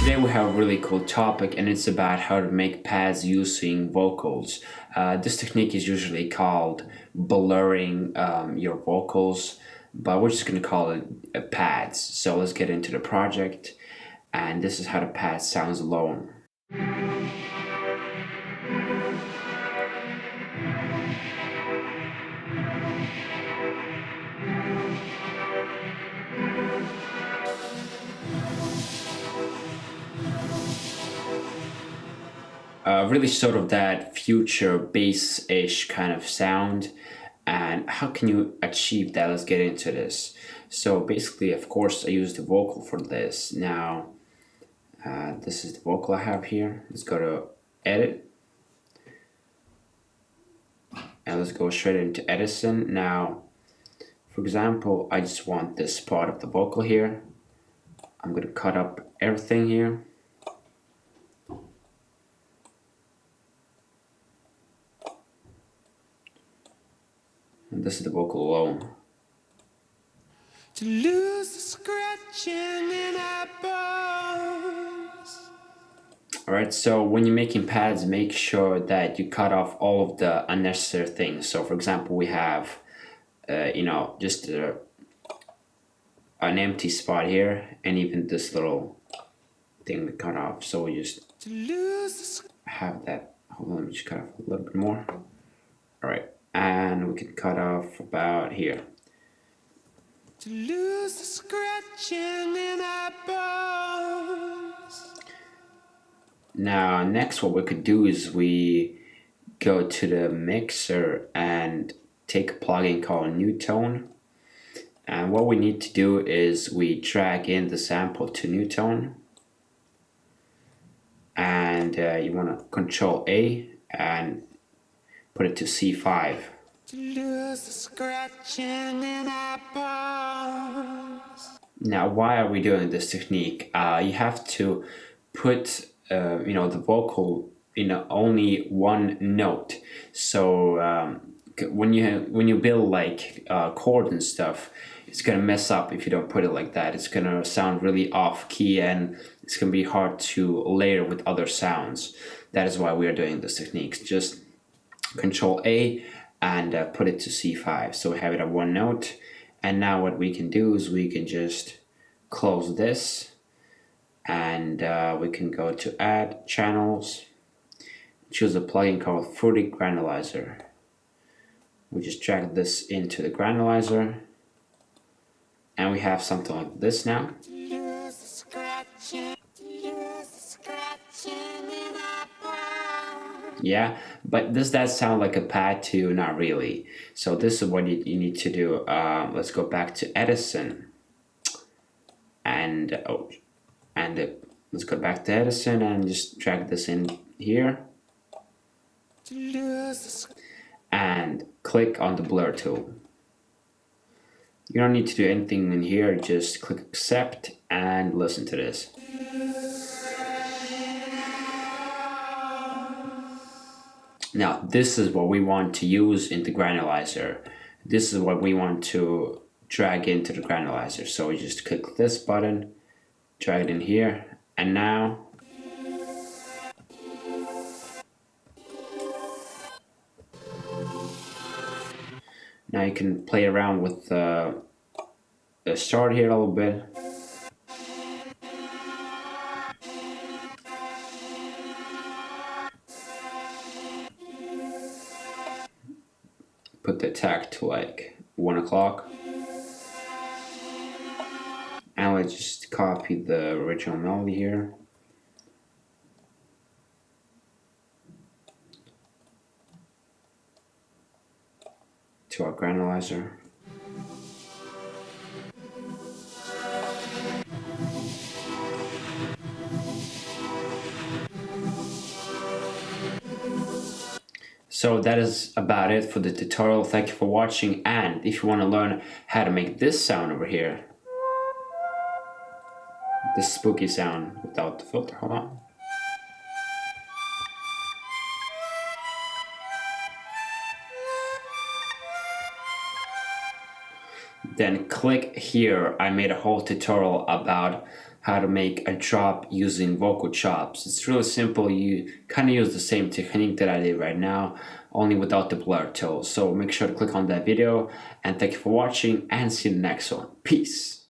Today we have a really cool topic, and it's about how to make pads using vocals. This technique is usually called blurring your vocals, but we're just going to call it pads. So let's get into the project, and this is how the pad sounds alone. Really sort of that future bass-ish kind of sound. And how can you achieve that? Let's get into this. So basically, of course, I use the vocal for this. Now, this is the vocal I have here. Let's go to edit. And let's go straight into Edison. Now, for example, I just want this part of the vocal here. I'm going to cut up everything here. And this is the vocal alone. To lose the scratching in our bones. Alright, so when you're making pads, make sure that you cut off all of the unnecessary things. So for example, we have, just an empty spot here, and even this little thing to cut off. So we just have that. Hold on, let me just cut off a little bit more. Alright. And we can cut off about here. To lose the scratching in our bones. Now, next what we could do is we go to the mixer and take a plugin called New Tone. And what we need to do is we drag in the sample to New Tone. And you want to Control A and put it to C5. Now, why are we doing this technique? You have to put the vocal in only one note. So when you build like chords and stuff, it's gonna mess up if you don't put it like that. It's gonna sound really off key, and it's gonna be hard to layer with other sounds. That is why we are doing this technique. Just Control A and put it to C5. So we have it at one note. And now what we can do is we can just close this, and we can go to Add Channels, choose a plugin called Fruity Granulizer. We just drag this into the granulizer, and we have something like this now. Yeah, but does that sound like a pad to you? Not really. So this is what you need to do. Let's go back to Edison, and let's go back to Edison and just drag this in here, and click on the blur tool. You don't need to do anything in here. Just click accept and listen to this. Now, this is what we want to use in the granulizer. This is what we want to drag into the granulizer. So we just click this button, drag it in here, and now you can play around with the start here a little bit. Put the attack to like 1 o'clock. And let's just copy the original melody here. To our granulizer. So that is about it for the tutorial. Thank you for watching, and if you want to learn how to make this sound over here, this spooky sound without the filter, hold on. Then click here. I made a whole tutorial about how to make a drop using vocal chops. It's really simple. You kind of use the same technique that I did right now, only without the blur tool. So make sure to click on that video, and thank you for watching, and see you in the next one. Peace.